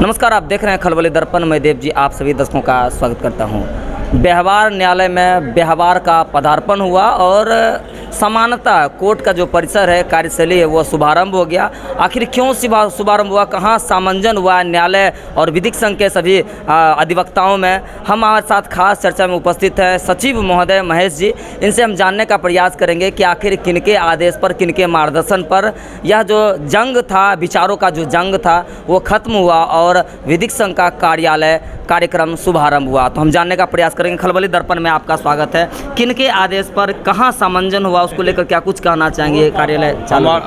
नमस्कार, आप देख रहे हैं खलबली दर्पण। मैं देव जी आप सभी दर्शकों का स्वागत करता हूं। व्यवहार न्यायालय में व्यवहार का पदार्पण हुआ और समानता कोर्ट का जो परिसर है, कार्यशैली है, वो शुभारंभ हो गया। आखिर क्यों शुभारंभ हुआ, कहां सामंजन हुआ न्यायालय और विधिक संघ के सभी अधिवक्ताओं में। हम हमारे साथ खास चर्चा में उपस्थित है सचिव महोदय महेश जी। इनसे हम जानने का प्रयास करेंगे कि आखिर किनके आदेश पर, किनके मार्गदर्शन पर यह जो जंग था, विचारों का जो जंग था, वो खत्म हुआ और विधिक संघ का कार्यक्रम शुभारंभ हुआ। तो हम जानने का प्रयास करेंगे। खलबली दर्पण में आपका स्वागत है। किनके आदेश पर कहां सामंजन हुआ, उसको लेकर क्या कुछ कहना चाहेंगे? कार्यालय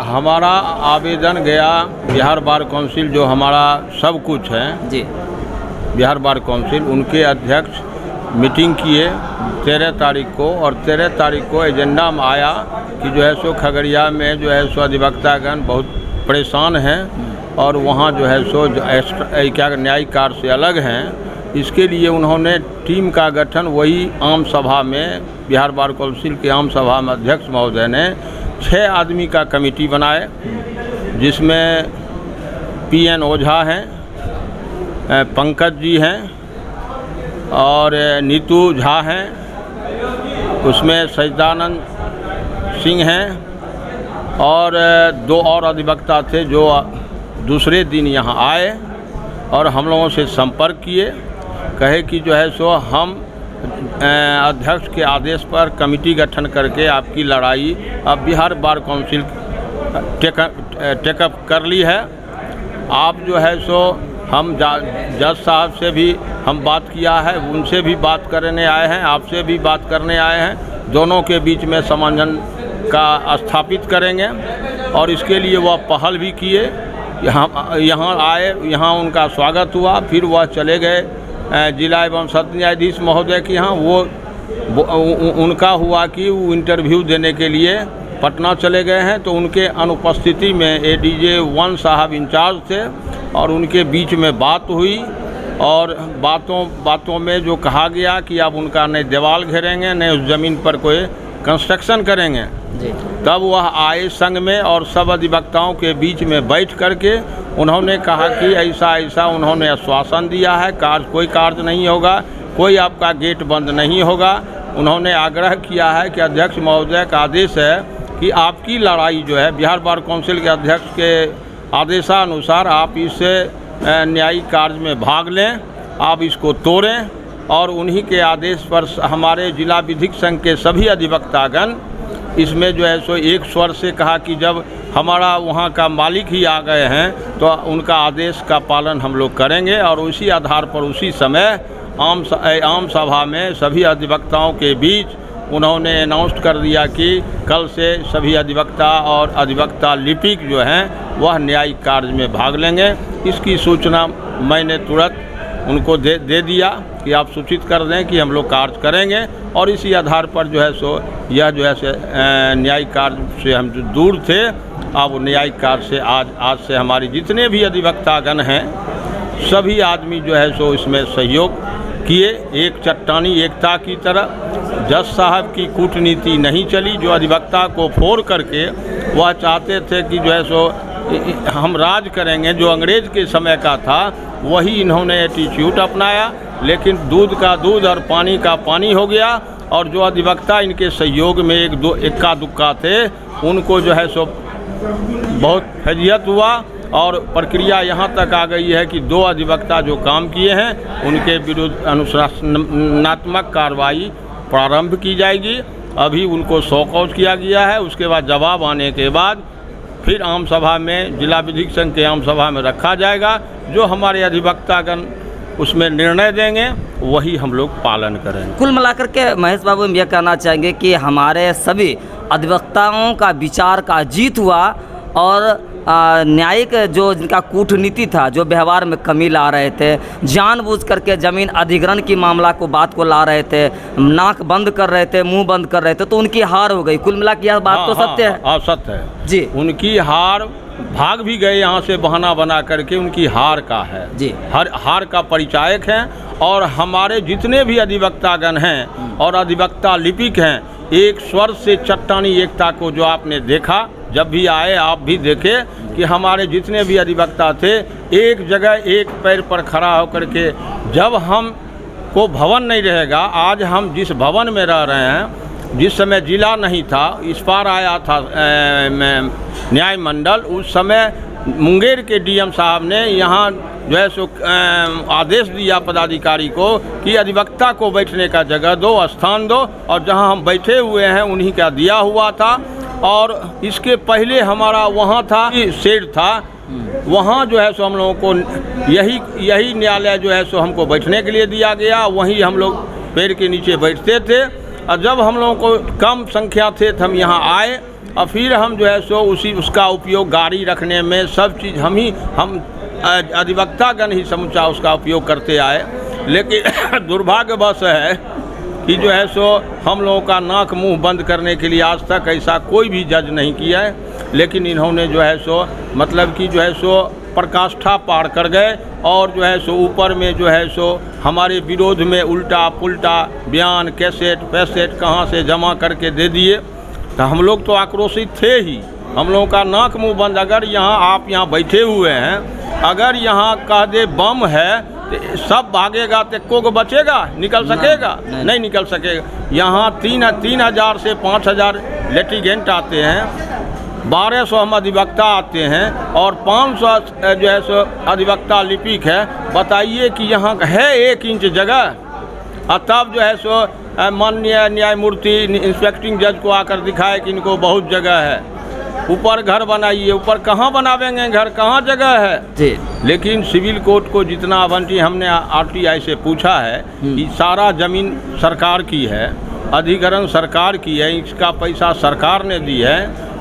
हमारा आवेदन गया बिहार बार काउंसिल, जो हमारा सब कुछ है जी, बिहार बार काउंसिल, उनके अध्यक्ष मीटिंग किए 13 तारीख को। और 13 तारीख को एजेंडा में आया कि जो है सो खगड़िया में जो है सो अधिवक्तागण बहुत परेशान हैं और वहाँ जो है सो क्या न्यायिक कार्य से अलग हैं। इसके लिए उन्होंने टीम का गठन वही आम सभा में, बिहार बार काउंसिल के आम सभा में अध्यक्ष महोदय ने 6 आदमी का कमेटी बनाए, जिसमें PN ओझा हैं, पंकज जी हैं और नीतू झा हैं, उसमें सच्चिदानंद सिंह हैं और 2 और अधिवक्ता थे जो दूसरे दिन यहाँ आए और हम लोगों से संपर्क किए। कहे कि जो है सो हम अध्यक्ष के आदेश पर कमेटी गठन करके आपकी लड़ाई अब बिहार बार काउंसिल टेकअप कर ली है। आप जो है सो हम जज साहब से भी हम बात किया है, उनसे भी बात करने आए हैं, आपसे भी बात करने आए हैं। दोनों के बीच में सामंजन का स्थापित करेंगे और इसके लिए वह पहल भी किए। यहाँ आए, यहाँ उनका स्वागत हुआ। फिर वह चले गए जिला एवं सत्र न्यायाधीश महोदय के यहाँ। वो उनका हुआ कि वो इंटरव्यू देने के लिए पटना चले गए हैं, तो उनके अनुपस्थिति में ADJ 1 साहब इंचार्ज थे और उनके बीच में बात हुई और बातों में जो कहा गया कि अब उनका न दीवार घेरेंगे न उस ज़मीन पर कोई कंस्ट्रक्शन करेंगे। तब वह आए संघ में और सब अधिवक्ताओं के बीच में बैठ करके उन्होंने कहा कि ऐसा उन्होंने आश्वासन दिया है, कोई कार्य नहीं होगा, कोई आपका गेट बंद नहीं होगा। उन्होंने आग्रह किया है कि अध्यक्ष महोदय का आदेश है कि आपकी लड़ाई जो है बिहार बार काउंसिल के अध्यक्ष के आदेशानुसार आप इस न्यायिक कार्य में भाग लें, आप इसको तोड़ें। और उन्हीं के आदेश पर हमारे जिला विधिक संघ के सभी अधिवक्तागण इसमें जो है सो एक स्वर से कहा कि जब हमारा वहाँ का मालिक ही आ गए हैं तो उनका आदेश का पालन हम लोग करेंगे। और उसी आधार पर उसी समय आम सभा में सभी अधिवक्ताओं के बीच उन्होंने अनाउंस कर दिया कि कल से सभी अधिवक्ता और अधिवक्ता लिपिक जो हैं वह न्यायिक कार्य में भाग लेंगे। इसकी सूचना मैंने तुरंत उनको दे दिया कि आप सूचित कर दें कि हम लोग कार्य करेंगे। और इसी आधार पर जो है सो यह जो है न्यायिक कार्य से हम जो दूर थे, अब न्यायिक कार्य से आज से हमारी जितने भी अधिवक्तागण हैं सभी आदमी जो है सो इसमें सहयोग किए। एक चट्टानी एकता की तरह जज साहब की कूटनीति नहीं चली, जो अधिवक्ता को फोड़ करके वह चाहते थे कि जो है सो हम राज करेंगे, जो अंग्रेज के समय का था वही इन्होंने एटीट्यूड अपनाया। लेकिन दूध का दूध और पानी का पानी हो गया और जो अधिवक्ता इनके सहयोग में इक्का दुक्का थे उनको जो है सो बहुत फैजियत हुआ। और प्रक्रिया यहाँ तक आ गई है कि 2 अधिवक्ता जो काम किए हैं उनके विरुद्ध अनुशासनात्मक कार्रवाई प्रारंभ की जाएगी। अभी उनको शॉक आउट किया गया है। उसके बाद जवाब आने के बाद फिर आम सभा में, जिला विधिक संघ के आम सभा में रखा जाएगा। जो हमारे अधिवक्तागण उसमें निर्णय देंगे वही हम लोग पालन करेंगे। कुल मिलाकर के महेश बाबू हम यह कहना चाहेंगे कि हमारे सभी अधिवक्ताओं का विचार का जीत हुआ और न्यायिक जो जिनका कूटनीति था, जो व्यवहार में कमी ला रहे थे, जानबूझ करके ज़मीन अधिग्रहण की मामला को बात को ला रहे थे, नाक बंद कर रहे थे, मुंह बंद कर रहे थे, तो उनकी हार हो गई। कुल मिला के यह बात तो सत्य है। हाँ, सत्य है जी। उनकी हार, भाग भी गए यहाँ से बहाना बना करके, उनकी हार का है जी, हार का परिचायक हैं। और हमारे जितने भी अधिवक्तागण हैं और अधिवक्ता लिपिक हैं एक स्वर से चट्टानी एकता को जो आपने देखा, जब भी आए आप भी देखें कि हमारे जितने भी अधिवक्ता थे एक जगह एक पैर पर खड़ा होकर के, जब हम को भवन नहीं रहेगा, आज हम जिस भवन में रह रहे हैं, जिस समय जिला नहीं था, इस पार आया था न्याय मंडल, उस समय मुंगेर के डीएम साहब ने यहाँ जो है सो आदेश दिया पदाधिकारी को कि अधिवक्ता को बैठने का जगह दो, स्थान दो, और जहाँ हम बैठे हुए हैं उन्हीं का दिया हुआ था। और इसके पहले हमारा वहाँ था शेड था, वहाँ जो है सो हम लोगों को यही न्यायालय जो है सो हमको बैठने के लिए दिया गया, वहीं हम लोग पेड़ के नीचे बैठते थे। और जब हम लोगों को कम संख्या थे तो हम यहाँ आए, और फिर हम जो है सो उसका उपयोग गाड़ी रखने में सब चीज़ हम अधिवक्तागण ही समूचा उसका उपयोग करते आए। लेकिन दुर्भाग्यवश है कि जो है सो हम लोगों का नाक मुंह बंद करने के लिए आज तक ऐसा कोई भी जज नहीं किया है, लेकिन इन्होंने जो है सो मतलब कि जो है सो प्रकाष्ठा पार कर गए, और जो है सो ऊपर में जो है सो हमारे विरोध में उल्टा पुल्टा बयान, कैसेट पैसेट कहाँ से जमा करके दे दिए। तो हम लोग तो आक्रोशित थे ही, हम लोगों का नाक मुंह बंद। अगर यहाँ आप यहाँ बैठे हुए हैं, अगर यहाँ कह दे बम है तो सब भागेगा, तो को बचेगा, निकल सकेगा? नहीं निकल सकेगा। यहाँ 3,000 से 5,000 लिटिगेंट आते हैं, 1200 हम अधिवक्ता आते हैं, और 500 जो है सो अधिवक्ता लिपिक है। बताइए कि यहाँ है 1 इंच जगह, और तब जो है सो माननीय न्यायमूर्ति इंस्पेक्टिंग जज को आकर दिखाए कि इनको बहुत जगह है, ऊपर घर बनाइए। ऊपर कहाँ बनावेंगे घर, कहाँ जगह है जी। लेकिन सिविल कोर्ट को जितना आवंटी हमने आरटीआई से पूछा है कि सारा ज़मीन सरकार की है, अधिग्रहण सरकार की है, इसका पैसा सरकार ने दी है,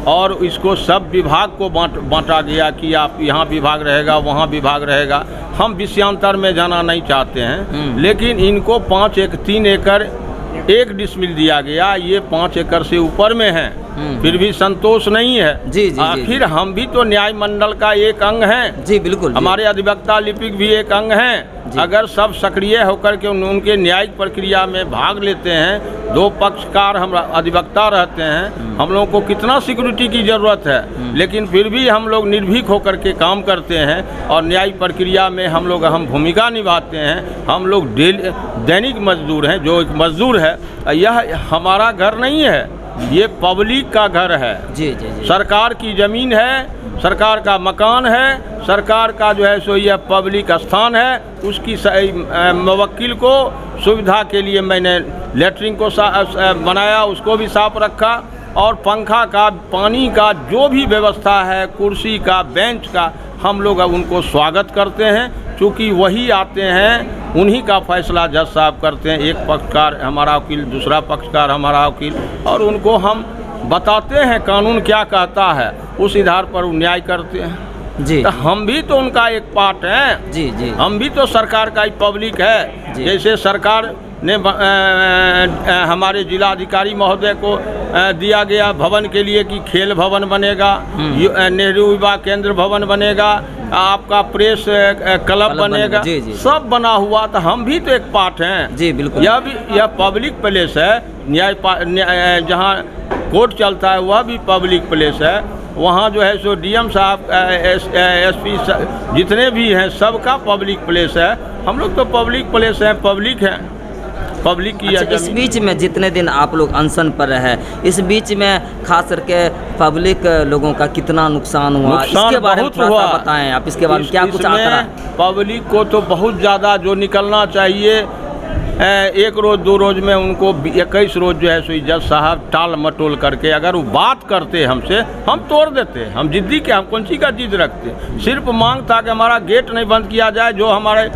और इसको सब विभाग को बांटा गया कि आप यहाँ विभाग रहेगा, वहाँ विभाग रहेगा। हम विषयांतर में जाना नहीं चाहते हैं, लेकिन इनको 3 एकड़ 1 डिसमिल दिया गया, ये 5 एकड़ से ऊपर में है, फिर भी संतोष नहीं है जी। आखिर हम भी तो न्याय मंडल का एक अंग हैं जी, बिल्कुल। हमारे अधिवक्ता लिपिक भी एक अंग हैं। अगर सब सक्रिय होकर के उनके न्यायिक प्रक्रिया में भाग लेते हैं, 2 पक्षकार हम अधिवक्ता रहते हैं, हम लोगों को कितना सिक्योरिटी की ज़रूरत है, लेकिन फिर भी हम लोग निर्भीक होकर के काम करते हैं, और न्यायिक प्रक्रिया में हम भूमिका निभाते हैं। हम लोग दैनिक मजदूर हैं, जो एक मजदूर है, यह हमारा घर नहीं है, ये पब्लिक का घर है जी। सरकार की ज़मीन है, सरकार का मकान है, सरकार का जो है सो यह पब्लिक स्थान है। उसकी मुवक्किल को सुविधा के लिए मैंने लेटरिन को बनाया, उसको भी साफ रखा, और पंखा का, पानी का जो भी व्यवस्था है, कुर्सी का, बेंच का, हम लोग उनको स्वागत करते हैं, क्योंकि वही आते हैं, उन्हीं का फैसला जज साहब करते हैं। एक पक्षकार हमारा वकील, दूसरा पक्षकार हमारा वकील, और उनको हम बताते हैं कानून क्या कहता है, उस आधार पर वो न्याय करते हैं जी। तो हम भी तो उनका एक पार्ट हैं जी। हम भी तो सरकार का ही पब्लिक है। जैसे सरकार ने हमारे जिलाधिकारी महोदय को दिया गया भवन के लिए कि खेल भवन बनेगा, नेहरू युवा केंद्र भवन बनेगा, आपका प्रेस क्लब बनेगा जी। सब बना हुआ, तो हम भी तो एक पार्ट हैं जी, बिल्कुल। यह पब्लिक प्लेस है, न्याय जहाँ कोर्ट चलता है वह भी पब्लिक प्लेस है। वहाँ जो है सो डीएम साहब, एसपी जितने भी हैं, सबका पब्लिक प्लेस है। हम लोग तो पब्लिक प्लेस हैं, पब्लिक हैं, पब्लिक की। अच्छा, इस बीच में जितने दिन आप लोग अनशन पर रहे, इस बीच में खास करके पब्लिक लोगों का कितना नुकसान हुआ, इसके बारे में थोड़ा सा बताएं आप। इसके बारे में क्या कुछ आता? पब्लिक को तो बहुत ज़्यादा जो निकलना चाहिए, 1 रोज़ 2 रोज़ में उनको 21 रोज़ जो है सो जज साहब टाल मटोल करके, अगर वो बात करते हमसे, हम तोड़ देते। हम जिद्दी के, हम कौन सी का जिद रखते। सिर्फ मांग था कि हमारा गेट नहीं बंद किया जाए, जो हमारे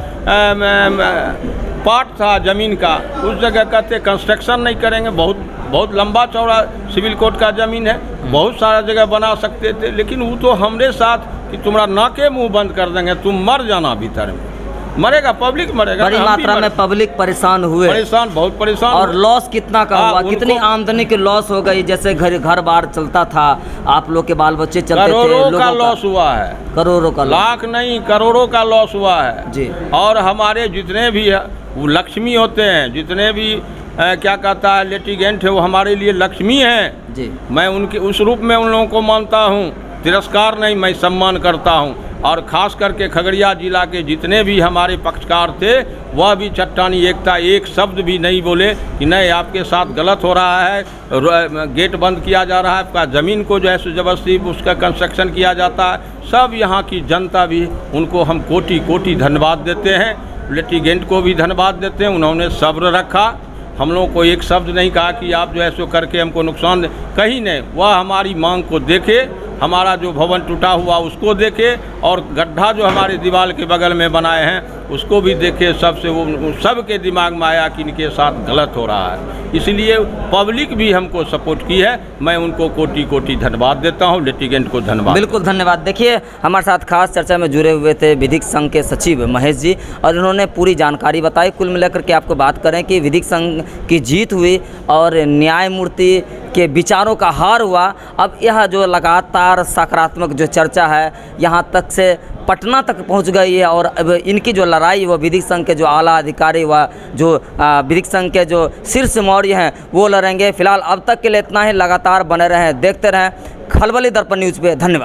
पार्ट था ज़मीन का, उस जगह कहते कंस्ट्रक्शन नहीं करेंगे। बहुत लंबा चौड़ा सिविल कोर्ट का ज़मीन है, बहुत सारा जगह बना सकते थे, लेकिन वो तो हमारे साथ कि तुम्हारा नाके मुँह बंद कर देंगे, तुम मर जाना भीतर में। मरेगा, पब्लिक मरेगा। बड़ी मात्रा में पब्लिक परेशान हुए, बहुत परेशान। और लॉस कितना का हुआ, कितनी आमदनी की लॉस हो गई। जैसे घर बार चलता था, आप लोग के बाल बच्चे चलते थे, करोड़ों का लॉस हुआ है, करोड़ों का, लाख नहीं करोड़ों का लॉस हुआ है जी। और हमारे जितने भी वो लक्ष्मी होते हैं, जितने भी क्या कहता है लिटिगेंट है वो हमारे लिए लक्ष्मी हैं। जी। मैं उनके उस रूप में उन लोगों को मानता हूँ, तिरस्कार नहीं, मैं सम्मान करता हूँ। और ख़ास करके खगड़िया जिला के जितने भी हमारे पक्षकार थे वह भी चट्टानी एकता एक शब्द भी नहीं बोले कि नहीं आपके साथ गलत हो रहा है, गेट बंद किया जा रहा है, आपका ज़मीन को जो है सो जबरदस्ती उसका कंस्ट्रक्शन किया जाता है। सब यहाँ की जनता भी उनको हम कोटि कोटि धन्यवाद देते हैं। लिटिगेंट को भी धन्यवाद देते हैं, उन्होंने सब्र रखा, हम लोगों को एक शब्द नहीं कहा कि आप जो है सो करके हमको नुकसान दे, कहीं नहीं। वह हमारी मांग को देखे, हमारा जो भवन टूटा हुआ उसको देखे और गड्ढा जो हमारे दीवार के बगल में बनाए हैं उसको भी देखे। सबसे वो सबके दिमाग में आया कि इनके साथ गलत हो रहा है, इसलिए पब्लिक भी हमको सपोर्ट की है। मैं उनको कोटि कोटि धन्यवाद देता हूँ, लिटिगेंट को धन्यवाद। बिल्कुल धन्यवाद। देखिए हमारे साथ खास चर्चा में जुड़े हुए थे विधिक संघ के सचिव महेश जी और उन्होंने पूरी जानकारी बताई। कुल मिलाकर के आपको बात करें कि विधिक संघ की जीत हुई और न्यायमूर्ति के विचारों का हार हुआ। अब यह जो लगातार सकारात्मक जो चर्चा है यहाँ तक से पटना तक पहुंच गई है और अब इनकी जो लड़ाई वो विधिक संघ के जो आला अधिकारी व जो विधिक संघ के जो शीर्ष मौर्य हैं वो लड़ेंगे। फिलहाल अब तक के लिए इतना ही। लगातार बने रहें, देखते रहें खलबली दर्पण न्यूज़ पे। धन्यवाद।